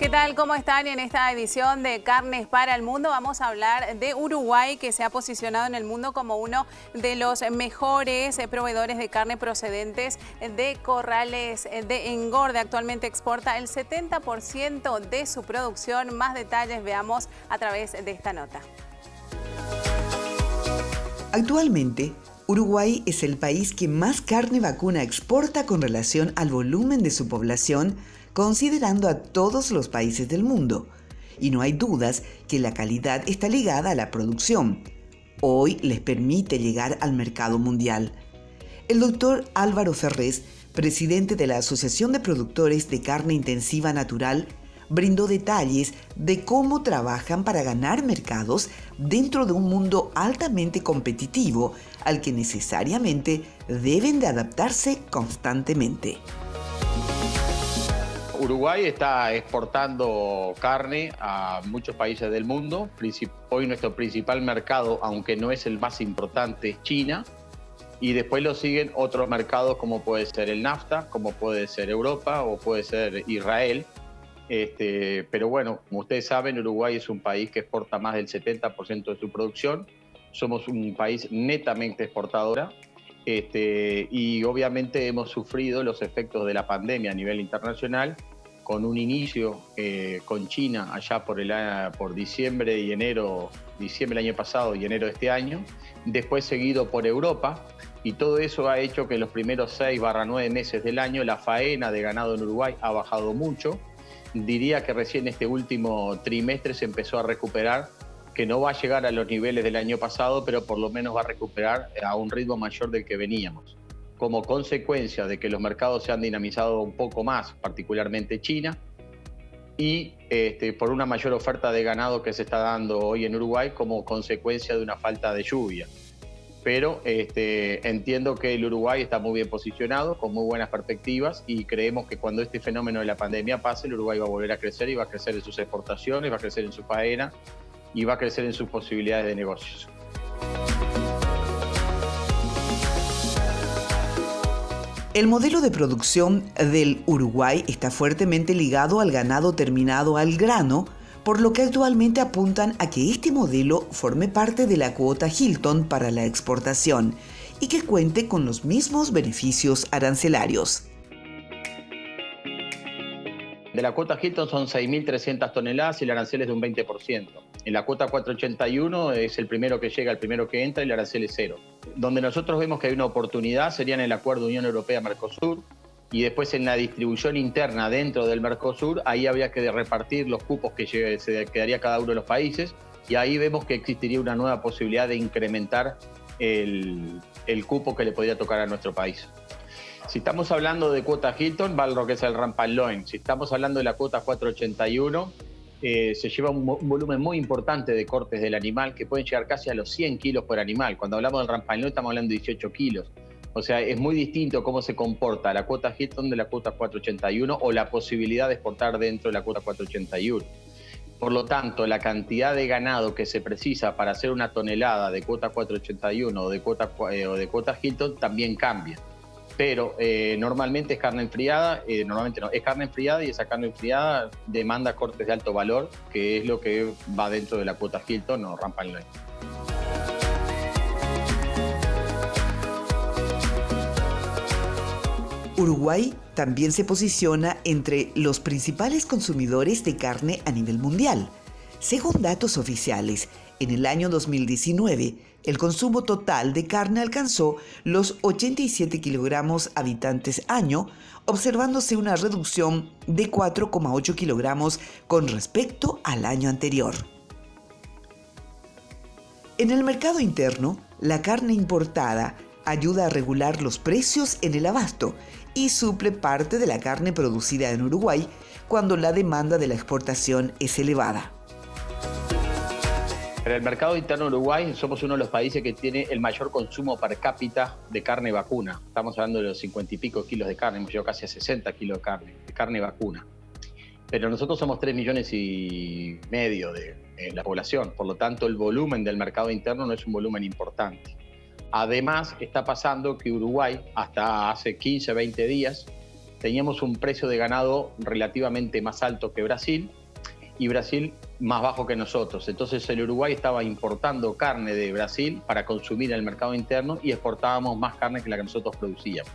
¿Qué tal? ¿Cómo están? En esta edición de Carnes para el Mundo vamos a hablar de Uruguay, que se ha posicionado en el mundo como uno de los mejores proveedores de carne procedentes de corrales de engorde. Actualmente exporta el 70% de su producción. Más detalles veamos a través de esta nota. Actualmente, Uruguay es el país que más carne vacuna exporta con relación al volumen de su población, considerando a todos los países del mundo. Y no hay dudas que la calidad está ligada a la producción. Hoy les permite llegar al mercado mundial. El doctor Álvaro Ferrés, presidente de la Asociación de Productores de Carne Intensiva Natural, brindó detalles de cómo trabajan para ganar mercados dentro de un mundo altamente competitivo al que necesariamente deben de adaptarse constantemente. Uruguay está exportando carne a muchos países del mundo. Hoy nuestro principal mercado, aunque no es el más importante, es China. Y después lo siguen otros mercados como puede ser el NAFTA, como puede ser Europa o puede ser Israel. Pero bueno, como ustedes saben, Uruguay es un país que exporta más del 70% de su producción. Somos un país netamente exportadora. Y obviamente hemos sufrido los efectos de la pandemia a nivel internacional, con un inicio con China allá por diciembre y enero, diciembre del año pasado y enero de este año, después seguido por Europa, y todo eso ha hecho que en los primeros 6-9 meses del año la faena de ganado en Uruguay ha bajado mucho. Diría que recién este último trimestre se empezó a recuperar, que no va a llegar a los niveles del año pasado, pero por lo menos va a recuperar a un ritmo mayor del que veníamos. Como consecuencia de que los mercados se han dinamizado un poco más, particularmente China, y por una mayor oferta de ganado que se está dando hoy en Uruguay como consecuencia de una falta de lluvia. Pero entiendo que el Uruguay está muy bien posicionado, con muy buenas perspectivas, y creemos que cuando este fenómeno de la pandemia pase, el Uruguay va a volver a crecer, y va a crecer en sus exportaciones, va a crecer en su faena, y va a crecer en sus posibilidades de negocios. El modelo de producción del Uruguay está fuertemente ligado al ganado terminado al grano, por lo que actualmente apuntan a que este modelo forme parte de la cuota Hilton para la exportación y que cuente con los mismos beneficios arancelarios. De la cuota Hilton son 6.300 toneladas y el arancel es de un 20%. En la cuota 481 es el primero que llega, el primero que entra, y el arancel es cero. Donde nosotros vemos que hay una oportunidad sería en el acuerdo Unión Europea-Mercosur, y después en la distribución interna dentro del Mercosur, ahí habría que repartir los cupos que se quedaría cada uno de los países, y ahí vemos que existiría una nueva posibilidad de incrementar el cupo que le podría tocar a nuestro país. Si estamos hablando de cuota Hilton, va lo que es el Rampal Loin. Si estamos hablando de la cuota 481, se lleva un volumen muy importante de cortes del animal, que pueden llegar casi a los 100 kilos por animal. Cuando hablamos del Rampal Loin estamos hablando de 18 kilos. O sea, es muy distinto cómo se comporta la cuota Hilton de la cuota 481 o la posibilidad de exportar dentro de la cuota 481. Por lo tanto, la cantidad de ganado que se precisa para hacer una tonelada de cuota 481 o de cuota Hilton también cambia. Pero normalmente es carne enfriada, normalmente no, es carne enfriada, y esa carne enfriada demanda cortes de alto valor, que es lo que va dentro de la cuota Hilton o Rampal Loin. Uruguay también se posiciona entre los principales consumidores de carne a nivel mundial. Según datos oficiales, en el año 2019, el consumo total de carne alcanzó los 87 kilogramos habitantes año, observándose una reducción de 4,8 kilogramos con respecto al año anterior. En el mercado interno, la carne importada ayuda a regular los precios en el abasto y suple parte de la carne producida en Uruguay cuando la demanda de la exportación es elevada. En el mercado interno de Uruguay somos uno de los países que tiene el mayor consumo per cápita de carne vacuna. Estamos hablando de los 50 y pico kilos de carne, hemos llegado casi a 60 kilos de carne vacuna. Pero nosotros somos 3,5 millones de la población, por lo tanto el volumen del mercado interno no es un volumen importante. Además, está pasando que Uruguay, hasta hace 15, 20 días, teníamos un precio de ganado relativamente más alto que Brasil y Brasil más bajo que nosotros. Entonces el Uruguay estaba importando carne de Brasil para consumir en el mercado interno y exportábamos más carne que la que nosotros producíamos.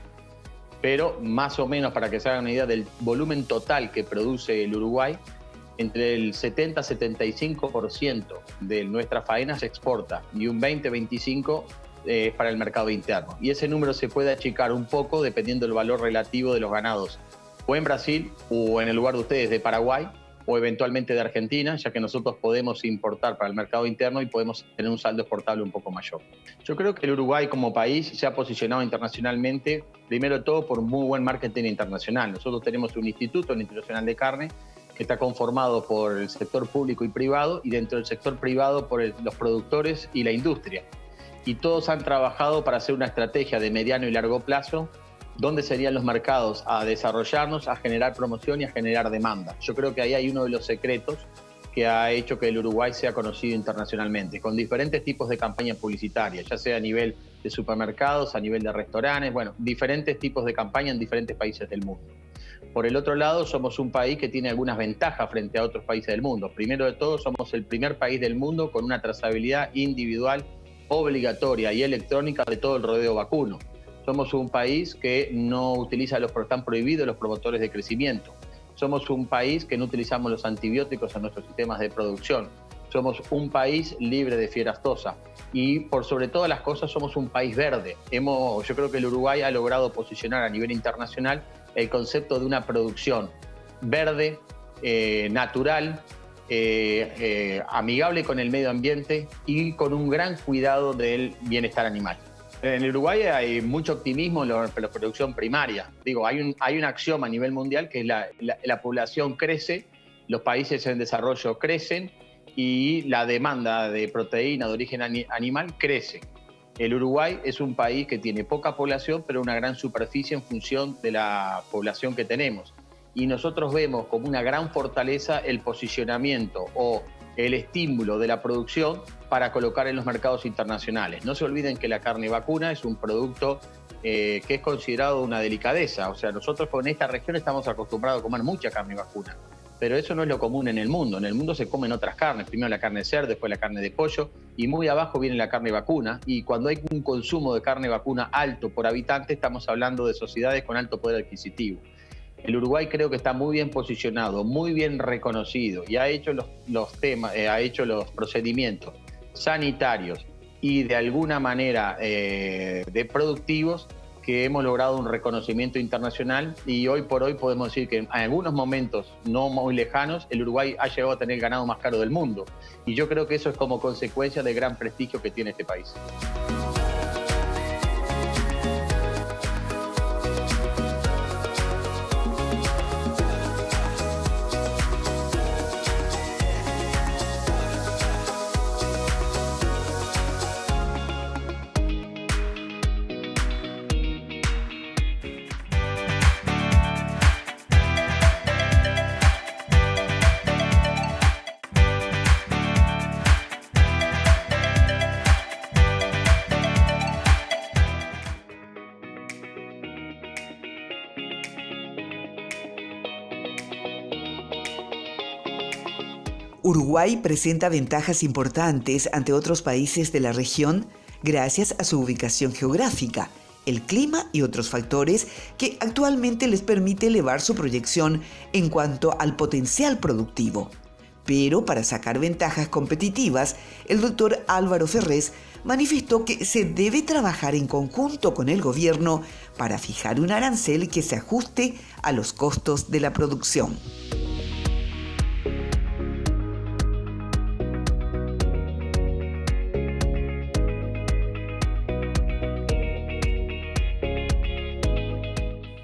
Pero más o menos, para que se hagan una idea del volumen total que produce el Uruguay, entre el 70-75% de nuestra faena se exporta y un 20-25% es para el mercado interno. Y ese número se puede achicar un poco dependiendo del valor relativo de los ganados, o en Brasil, o en el lugar de ustedes de Paraguay, o eventualmente de Argentina, ya que nosotros podemos importar para el mercado interno y podemos tener un saldo exportable un poco mayor. Yo creo que el Uruguay como país se ha posicionado internacionalmente, primero de todo por muy buen marketing internacional. Nosotros tenemos un Instituto Internacional de Carne que está conformado por el sector público y privado, y dentro del sector privado por los productores y la industria. Y todos han trabajado para hacer una estrategia de mediano y largo plazo, dónde serían los mercados a desarrollarnos, a generar promoción y a generar demanda. Yo creo que ahí hay uno de los secretos que ha hecho que el Uruguay sea conocido internacionalmente, con diferentes tipos de campañas publicitarias, ya sea a nivel de supermercados, a nivel de restaurantes, bueno, diferentes tipos de campañas en diferentes países del mundo. Por el otro lado, somos un país que tiene algunas ventajas frente a otros países del mundo. Primero de todo, somos el primer país del mundo con una trazabilidad individual, obligatoria y electrónica de todo el rodeo vacuno. Somos un país que no utiliza están prohibidos los promotores de crecimiento. Somos un país que no utilizamos los antibióticos en nuestros sistemas de producción. Somos un país libre de fieras aftosa. Y por sobre todas las cosas somos un país verde. Yo creo que el Uruguay ha logrado posicionar a nivel internacional el concepto de una producción verde, natural, amigable con el medio ambiente y con un gran cuidado del bienestar animal. En el Uruguay hay mucho optimismo en la producción primaria. Digo, hay un axioma a nivel mundial que es la población crece, los países en desarrollo crecen y la demanda de proteína de origen animal crece. El Uruguay es un país que tiene poca población, pero una gran superficie en función de la población que tenemos. Y nosotros vemos como una gran fortaleza el posicionamiento o el estímulo de la producción para colocar en los mercados internacionales. No se olviden que la carne vacuna es un producto que es considerado una delicadeza. O sea, nosotros con esta región estamos acostumbrados a comer mucha carne vacuna, pero eso no es lo común en el mundo. En el mundo se comen otras carnes, primero la carne de cerdo, después la carne de pollo, y muy abajo viene la carne vacuna. Y cuando hay un consumo de carne vacuna alto por habitante, estamos hablando de sociedades con alto poder adquisitivo. El Uruguay creo que está muy bien posicionado, muy bien reconocido y ha hecho los procedimientos sanitarios y de alguna manera de productivos que hemos logrado un reconocimiento internacional, y hoy por hoy podemos decir que en algunos momentos no muy lejanos el Uruguay ha llegado a tener el ganado más caro del mundo, y yo creo que eso es como consecuencia del gran prestigio que tiene este país. Uruguay presenta ventajas importantes ante otros países de la región gracias a su ubicación geográfica, el clima y otros factores que actualmente les permite elevar su proyección en cuanto al potencial productivo. Pero para sacar ventajas competitivas, el doctor Álvaro Ferrés manifestó que se debe trabajar en conjunto con el gobierno para fijar un arancel que se ajuste a los costos de la producción.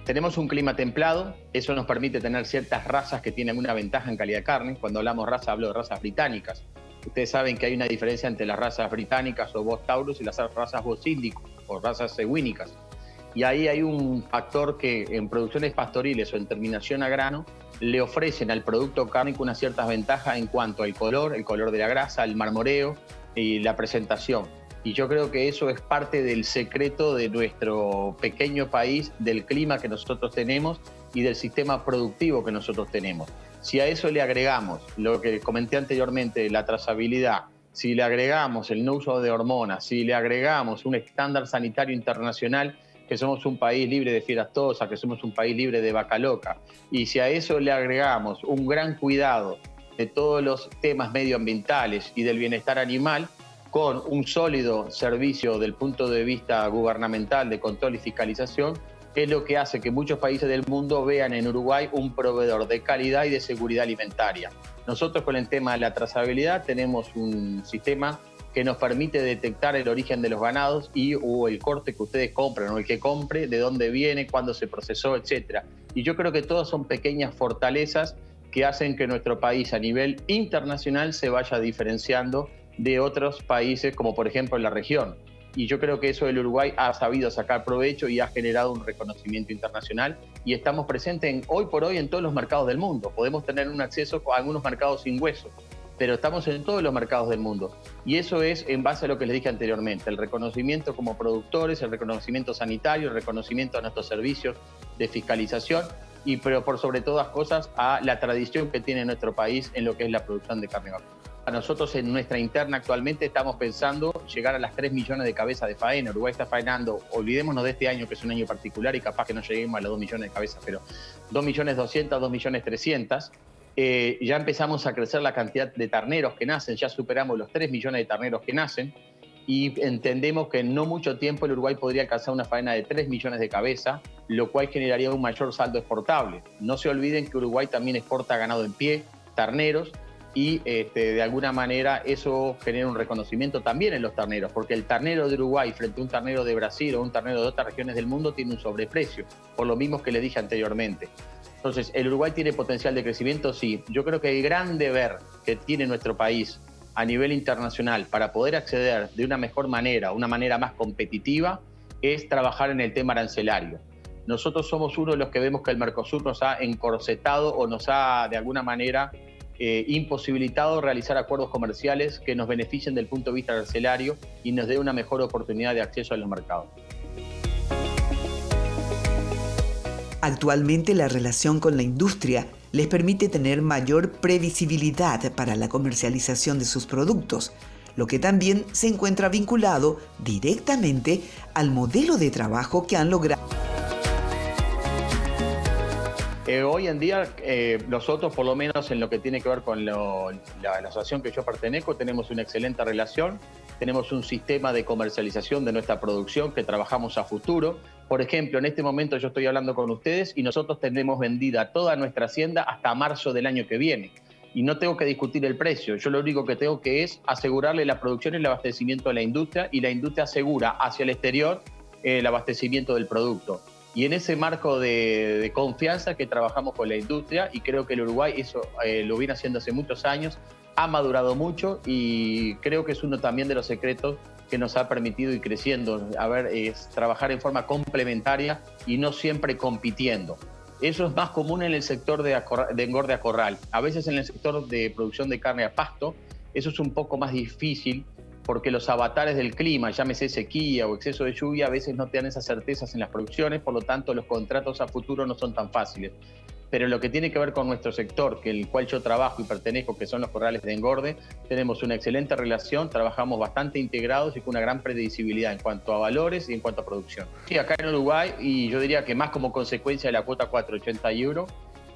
Tenemos un clima templado, eso nos permite tener ciertas razas que tienen una ventaja en calidad de carne. Cuando hablamos raza, hablo de razas británicas. Ustedes saben que hay una diferencia entre las razas británicas o Bos Taurus y las razas Bos Indicus o razas eguínicas. Y ahí hay un factor que en producciones pastoriles o en terminación a grano le ofrecen al producto cárnico unas ciertas ventajas en cuanto al color, el color de la grasa, el marmoreo y la presentación. Y yo creo que eso es parte del secreto de nuestro pequeño país, del clima que nosotros tenemos y del sistema productivo que nosotros tenemos. Si a eso le agregamos lo que comenté anteriormente, la trazabilidad, si le agregamos el no uso de hormonas, si le agregamos un estándar sanitario internacional, que somos un país libre de fieras tosas, que somos un país libre de vaca loca, y si a eso le agregamos un gran cuidado de todos los temas medioambientales y del bienestar animal, con un sólido servicio del punto de vista gubernamental de control y fiscalización, es lo que hace que muchos países del mundo vean en Uruguay un proveedor de calidad y de seguridad alimentaria. Nosotros con el tema de la trazabilidad tenemos un sistema que nos permite detectar el origen de los ganados o el corte que ustedes compran o el que compre, de dónde viene, cuándo se procesó, etc. Y yo creo que todas son pequeñas fortalezas que hacen que nuestro país a nivel internacional se vaya diferenciando de otros países, como por ejemplo en la región. Y yo creo que eso el Uruguay ha sabido sacar provecho y ha generado un reconocimiento internacional y estamos presentes hoy por hoy en todos los mercados del mundo. Podemos tener un acceso a algunos mercados sin hueso, pero estamos en todos los mercados del mundo. Y eso es en base a lo que les dije anteriormente, el reconocimiento como productores, el reconocimiento sanitario, el reconocimiento a nuestros servicios de fiscalización, pero por sobre todas cosas a la tradición que tiene nuestro país en lo que es la producción de carne vacuna. Nosotros en nuestra interna actualmente estamos pensando llegar a las 3 millones de cabezas de faena. Uruguay está faenando, olvidémonos de este año que es un año particular y capaz que no lleguemos a los 2 millones de cabezas, pero 2.200.000, 2.300.000. Ya empezamos a crecer la cantidad de terneros que nacen, ya superamos los 3 millones de terneros que nacen y entendemos que en no mucho tiempo el Uruguay podría alcanzar una faena de 3 millones de cabezas, lo cual generaría un mayor saldo exportable. No se olviden que Uruguay también exporta ganado en pie, terneros, y de alguna manera eso genera un reconocimiento también en los terneros, porque el ternero de Uruguay frente a un ternero de Brasil o un ternero de otras regiones del mundo tiene un sobreprecio, por lo mismo que les dije anteriormente. Entonces, ¿el Uruguay tiene potencial de crecimiento? Sí. Yo creo que el gran deber que tiene nuestro país a nivel internacional para poder acceder de una mejor manera, una manera más competitiva, es trabajar en el tema arancelario. Nosotros somos uno de los que vemos que el Mercosur nos ha encorsetado o nos ha, de alguna manera, imposibilitado realizar acuerdos comerciales que nos beneficien del punto de vista arancelario y nos dé una mejor oportunidad de acceso a los mercados. Actualmente la relación con la industria les permite tener mayor previsibilidad para la comercialización de sus productos, lo que también se encuentra vinculado directamente al modelo de trabajo que han logrado. Hoy en día nosotros, por lo menos en lo que tiene que ver con la asociación que yo pertenezco, tenemos una excelente relación, tenemos un sistema de comercialización de nuestra producción que trabajamos a futuro. Por ejemplo, en este momento yo estoy hablando con ustedes y nosotros tenemos vendida toda nuestra hacienda hasta marzo del año que viene. Y no tengo que discutir el precio, yo lo único que tengo que es asegurarle la producción y el abastecimiento a la industria y la industria asegura hacia el exterior el abastecimiento del producto. Y en ese marco de confianza que trabajamos con la industria, y creo que el Uruguay eso lo viene haciendo hace muchos años, ha madurado mucho y creo que es uno también de los secretos que nos ha permitido ir creciendo, es trabajar en forma complementaria y no siempre compitiendo. Eso es más común en el sector de engorde a corral. A veces en el sector de producción de carne a pasto, eso es un poco más difícil porque los avatares del clima, llámese sequía o exceso de lluvia, a veces no te dan esas certezas en las producciones, por lo tanto los contratos a futuro no son tan fáciles. Pero lo que tiene que ver con nuestro sector, que el cual yo trabajo y pertenezco, que son los corrales de engorde, tenemos una excelente relación, trabajamos bastante integrados y con una gran predecibilidad en cuanto a valores y en cuanto a producción. Sí, acá en Uruguay, y yo diría que más como consecuencia de la cuota 480 €,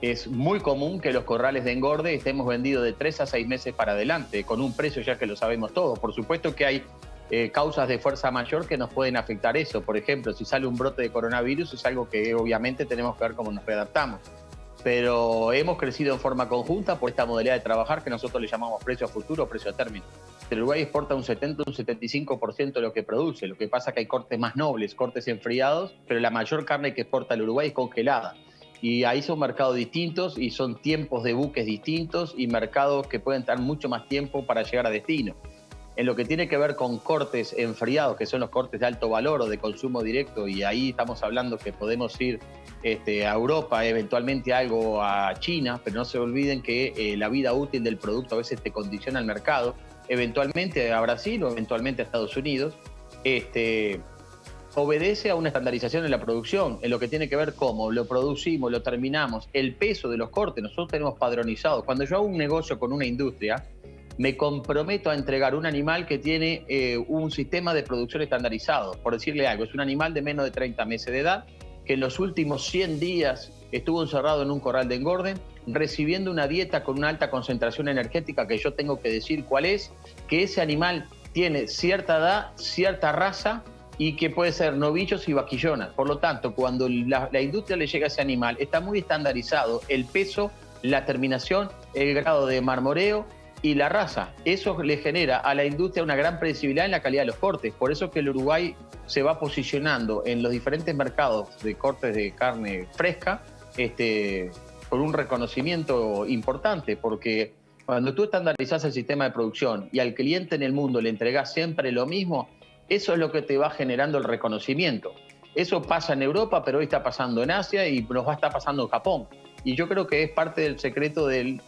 es muy común que los corrales de engorde estemos vendidos de 3 a 6 meses para adelante, con un precio ya que lo sabemos todos. Por supuesto que hay causas de fuerza mayor que nos pueden afectar eso. Por ejemplo, si sale un brote de coronavirus es algo que obviamente tenemos que ver cómo nos readaptamos. Pero hemos crecido en forma conjunta por esta modalidad de trabajar que nosotros le llamamos precio a futuro o precio a término. El Uruguay exporta un 70 o un 75% de lo que produce. Lo que pasa es que hay cortes más nobles, cortes enfriados, pero la mayor carne que exporta el Uruguay es congelada. Y ahí son mercados distintos y son tiempos de buques distintos y mercados que pueden estar mucho más tiempo para llegar a destino. En lo que tiene que ver con cortes enfriados, que son los cortes de alto valor o de consumo directo, y ahí estamos hablando que podemos ir a Europa, eventualmente algo a China, pero no se olviden que la vida útil del producto a veces te condiciona al mercado, eventualmente a Brasil o eventualmente a Estados Unidos. obedece a una estandarización en la producción, en lo que tiene que ver cómo lo producimos, lo terminamos, el peso de los cortes. Nosotros tenemos padronizado. Cuando yo hago un negocio con una industria, me comprometo a entregar un animal que tiene un sistema de producción estandarizado. Por decirle algo, es un animal de menos de 30 meses de edad, que en los últimos 100 días estuvo encerrado en un corral de engorde, recibiendo una dieta con una alta concentración energética, que yo tengo que decir cuál es, que ese animal tiene cierta edad, cierta raza, y que puede ser novillos y vaquillonas. Por lo tanto, cuando la industria le llega a ese animal, está muy estandarizado el peso, la terminación, el grado de marmoreo y la raza. Eso le genera a la industria una gran predecibilidad en la calidad de los cortes. Por eso que el Uruguay se va posicionando en los diferentes mercados de cortes de carne fresca con un reconocimiento importante, porque cuando tú estandarizas el sistema de producción y al cliente en el mundo le entregas siempre lo mismo, eso es lo que te va generando el reconocimiento. Eso pasa en Europa, pero hoy está pasando en Asia y nos va a estar pasando en Japón. Y yo creo que es parte del secreto de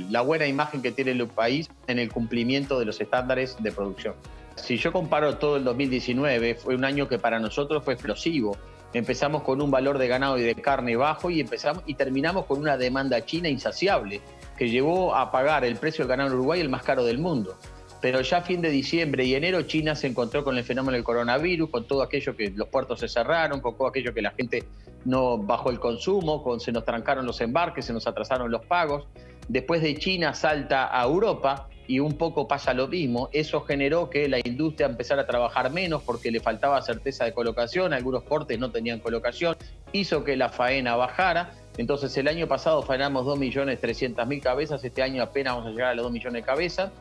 la buena imagen que tiene el país en el cumplimiento de los estándares de producción. Si yo comparo todo el 2019, fue un año que para nosotros fue explosivo. Empezamos con un valor de ganado y de carne bajo y terminamos con una demanda china insaciable que llevó a pagar el precio del ganado en Uruguay el más caro del mundo. Pero ya a fin de diciembre y enero China se encontró con el fenómeno del coronavirus, con todo aquello que los puertos se cerraron, con todo aquello que la gente no bajó el consumo, se nos trancaron los embarques, se nos atrasaron los pagos. Después de China salta a Europa y un poco pasa lo mismo. Eso generó que la industria empezara a trabajar menos porque le faltaba certeza de colocación, algunos cortes no tenían colocación, hizo que la faena bajara. Entonces el año pasado faenamos 2.300.000 cabezas, este año apenas vamos a llegar a los 2 millones de cabezas.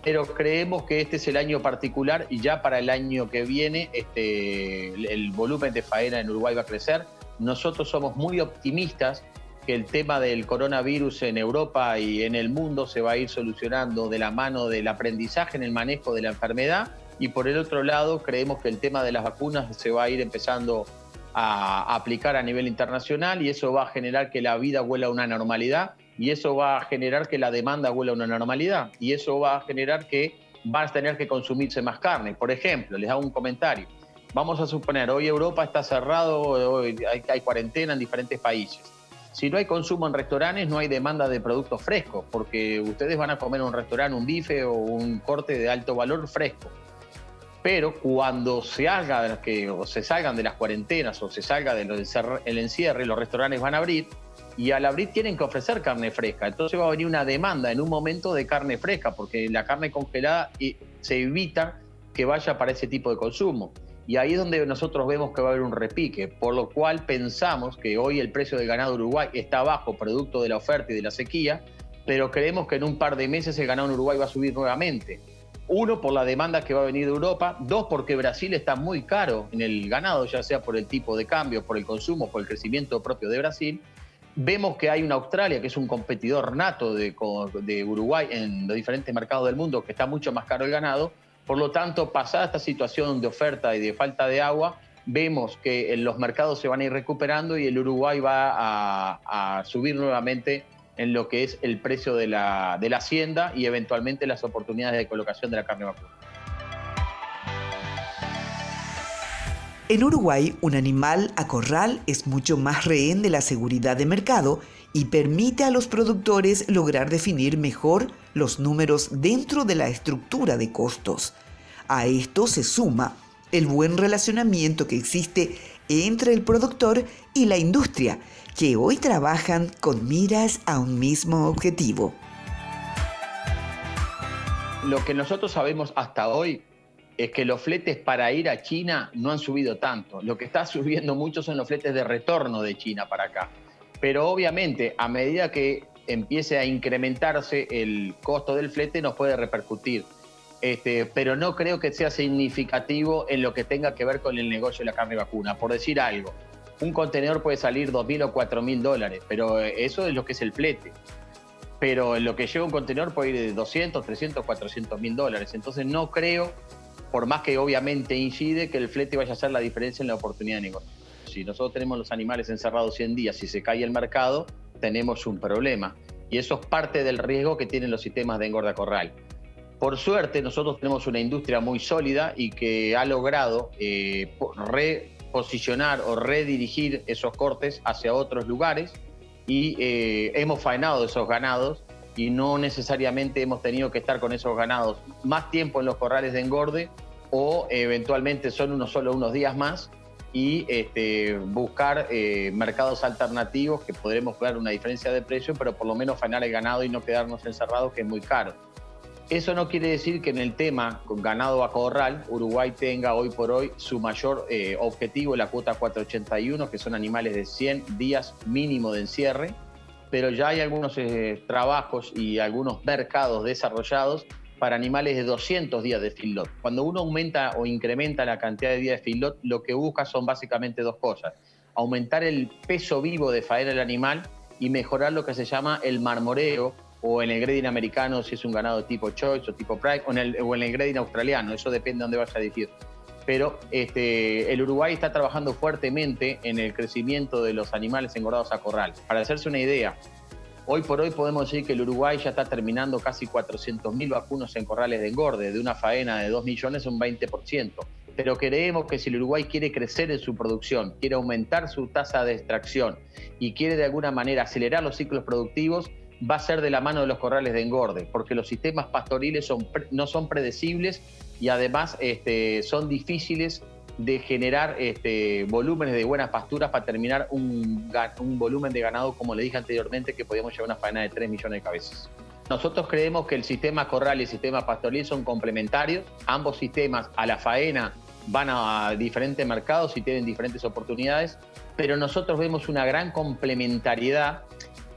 Pero creemos que este es el año particular y ya para el año que viene el volumen de faena en Uruguay va a crecer. Nosotros somos muy optimistas que el tema del coronavirus en Europa y en el mundo se va a ir solucionando de la mano del aprendizaje en el manejo de la enfermedad, y por el otro lado creemos que el tema de las vacunas se va a ir empezando a aplicar a nivel internacional, y eso va a generar que la vida vuelva a una normalidad. Y eso va a generar que la demanda vuelva a una normalidad. Y eso va a generar que va a tener que consumirse más carne. Por ejemplo, les hago un comentario. Vamos a suponer, hoy Europa está cerrado, hoy hay cuarentena en diferentes países. Si no hay consumo en restaurantes, no hay demanda de productos frescos, porque ustedes van a comer en un restaurante un bife o un corte de alto valor fresco. Pero cuando se salgan de las cuarentenas o se salga del encierre, los restaurantes van a abrir, y al abrir tienen que ofrecer carne fresca. Entonces va a venir una demanda en un momento de carne fresca, porque la carne congelada se evita que vaya para ese tipo de consumo. Y ahí es donde nosotros vemos que va a haber un repique, por lo cual pensamos que hoy el precio del ganado de Uruguay está bajo, producto de la oferta y de la sequía, pero creemos que en un par de meses el ganado en Uruguay va a subir nuevamente. Uno, por la demanda que va a venir de Europa. Dos, porque Brasil está muy caro en el ganado, ya sea por el tipo de cambio, por el consumo, por el crecimiento propio de Brasil. Vemos que hay una Australia, que es un competidor nato de Uruguay en los diferentes mercados del mundo, que está mucho más caro el ganado. Por lo tanto, pasada esta situación de oferta y de falta de agua, vemos que los mercados se van a ir recuperando y el Uruguay va a subir nuevamente en lo que es el precio de la hacienda y eventualmente las oportunidades de colocación de la carne vacuna. En Uruguay, un animal a corral es mucho más rehén de la seguridad de mercado y permite a los productores lograr definir mejor los números dentro de la estructura de costos. A esto se suma el buen relacionamiento que existe entre el productor y la industria, que hoy trabajan con miras a un mismo objetivo. Lo que nosotros sabemos hasta hoy es que los fletes para ir a China no han subido tanto. Lo que está subiendo mucho son los fletes de retorno de China para acá. Pero obviamente, a medida que empiece a incrementarse el costo del flete, nos puede repercutir. Pero no creo que sea significativo en lo que tenga que ver con el negocio de la carne vacuna. Por decir algo, un contenedor puede salir $2.000 o $4.000, pero eso es lo que es el flete. Pero en lo que lleva un contenedor puede ir de 200, 300, $400.000. Entonces no creo, por más que obviamente incide, que el flete vaya a hacer la diferencia en la oportunidad de negocio. Si nosotros tenemos los animales encerrados 100 días y se cae el mercado, tenemos un problema. Y eso es parte del riesgo que tienen los sistemas de engorda corral. Por suerte, nosotros tenemos una industria muy sólida y que ha logrado reposicionar o redirigir esos cortes hacia otros lugares y hemos faenado esos ganados y no necesariamente hemos tenido que estar con esos ganados más tiempo en los corrales de engorde o eventualmente son solo unos días más y buscar mercados alternativos que podremos ver una diferencia de precio, pero por lo menos faenar el ganado y no quedarnos encerrados, que es muy caro. Eso no quiere decir que en el tema con ganado a corral, Uruguay tenga hoy por hoy su mayor objetivo, la cuota 481, que son animales de 100 días mínimo de encierre, pero ya hay algunos trabajos y algunos mercados desarrollados para animales de 200 días de feedlot. Cuando uno aumenta o incrementa la cantidad de días de feedlot, lo que busca son básicamente dos cosas: aumentar el peso vivo de faena del animal y mejorar lo que se llama el marmoreo, o en el grading americano si es un ganado tipo choice o tipo pride, o en el grading australiano, eso depende de dónde vaya a dirigir. Pero el Uruguay está trabajando fuertemente en el crecimiento de los animales engordados a corral. Para hacerse una idea, hoy por hoy podemos decir que el Uruguay ya está terminando casi 400.000 vacunos en corrales de engorde, de una faena de 2 millones, un 20%. Pero creemos que si el Uruguay quiere crecer en su producción, quiere aumentar su tasa de extracción y quiere de alguna manera acelerar los ciclos productivos, va a ser de la mano de los corrales de engorde, porque los sistemas pastoriles no son predecibles y además son difíciles de generar volúmenes de buenas pasturas para terminar un volumen de ganado, como le dije anteriormente, que podíamos llevar una faena de 3 millones de cabezas. Nosotros creemos que el sistema corral y el sistema pastoril son complementarios. Ambos sistemas a la faena van a diferentes mercados y tienen diferentes oportunidades, pero nosotros vemos una gran complementariedad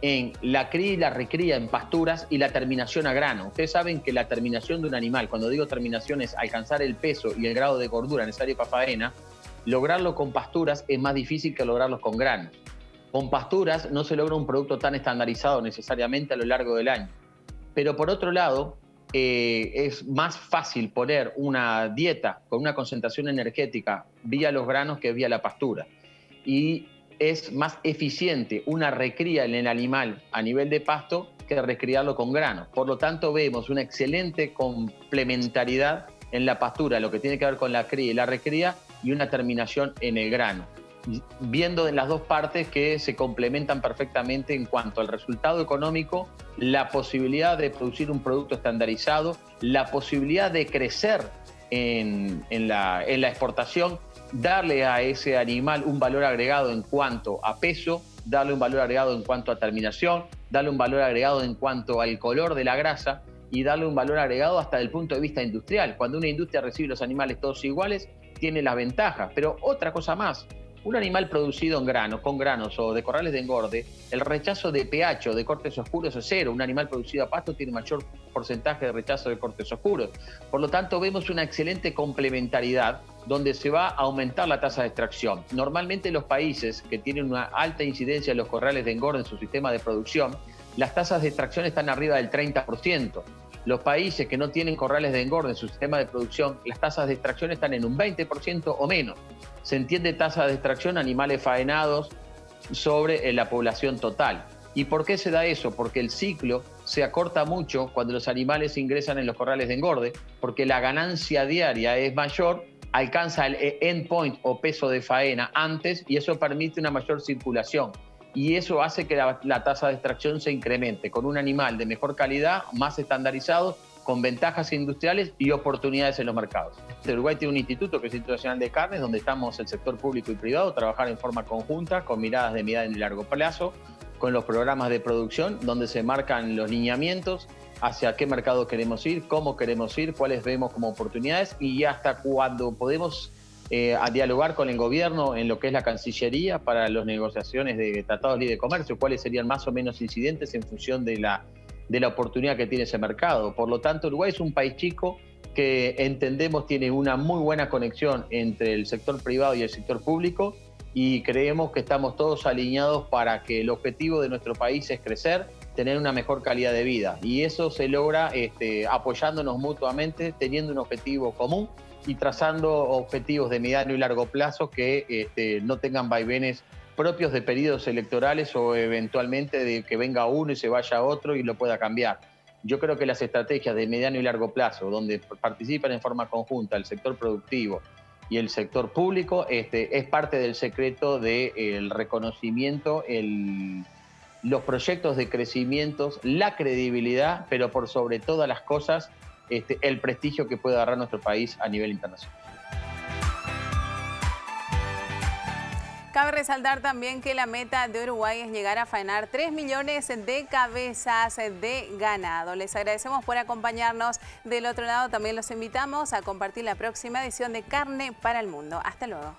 en la cría y la recría en pasturas y la terminación a grano. Ustedes saben que la terminación de un animal, cuando digo terminación, es alcanzar el peso y el grado de gordura necesario para faena. Lograrlo con pasturas es más difícil que lograrlo con granos. Con pasturas no se logra un producto tan estandarizado necesariamente a lo largo del año. Pero por otro lado, es más fácil poner una dieta con una concentración energética vía los granos que vía la pastura. Y es más eficiente una recría en el animal a nivel de pasto que recriarlo con grano. Por lo tanto, vemos una excelente complementariedad en la pastura, lo que tiene que ver con la cría y la recría, y una terminación en el grano, viendo en las dos partes que se complementan perfectamente en cuanto al resultado económico, la posibilidad de producir un producto estandarizado, la posibilidad de crecer en la exportación, darle a ese animal un valor agregado en cuanto a peso, darle un valor agregado en cuanto a terminación, darle un valor agregado en cuanto al color de la grasa y darle un valor agregado hasta desde el punto de vista industrial. Cuando una industria recibe los animales todos iguales, tiene las ventajas. Pero otra cosa más, un animal producido en granos, con granos o de corrales de engorde, el rechazo de pH o de cortes oscuros es cero. Un animal producido a pasto tiene mayor porcentaje de rechazo de cortes oscuros. Por lo tanto, vemos una excelente complementariedad donde se va a aumentar la tasa de extracción. Normalmente los países que tienen una alta incidencia en los corrales de engorde en su sistema de producción, las tasas de extracción están arriba del 30%. Los países que no tienen corrales de engorde en su sistema de producción, las tasas de extracción están en un 20% o menos. Se entiende tasa de extracción animales faenados sobre la población total. ¿Y por qué se da eso? Porque el ciclo se acorta mucho cuando los animales ingresan en los corrales de engorde, porque la ganancia diaria es mayor, alcanza el endpoint o peso de faena antes y eso permite una mayor circulación. Y eso hace que la tasa de extracción se incremente con un animal de mejor calidad, más estandarizado, con ventajas industriales y oportunidades en los mercados. Uruguay tiene un instituto que es Instituto Nacional de Carnes, donde estamos el sector público y privado, trabajar en forma conjunta, con miradas de mediano y largo plazo, con los programas de producción, donde se marcan los lineamientos hacia qué mercado queremos ir, cómo queremos ir, cuáles vemos como oportunidades y hasta cuándo podemos a dialogar con el gobierno en lo que es la Cancillería para las negociaciones de tratados de libre comercio, cuáles serían más o menos incidentes en función de la oportunidad que tiene ese mercado. Por lo tanto, Uruguay es un país chico que entendemos tiene una muy buena conexión entre el sector privado y el sector público y creemos que estamos todos alineados para que el objetivo de nuestro país es crecer, tener una mejor calidad de vida. Y eso se logra apoyándonos mutuamente, teniendo un objetivo común y trazando objetivos de mediano y largo plazo que no tengan vaivenes propios de periodos electorales o eventualmente de que venga uno y se vaya otro y lo pueda cambiar. Yo creo que las estrategias de mediano y largo plazo, donde participan en forma conjunta el sector productivo y el sector público, es parte del secreto del reconocimiento, los proyectos de crecimiento, la credibilidad, pero por sobre todas las cosas, el prestigio que puede agarrar nuestro país a nivel internacional. Cabe resaltar también que la meta de Uruguay es llegar a faenar 3 millones de cabezas de ganado. Les agradecemos por acompañarnos. Del otro lado también los invitamos a compartir la próxima edición de Carne para el Mundo. Hasta luego.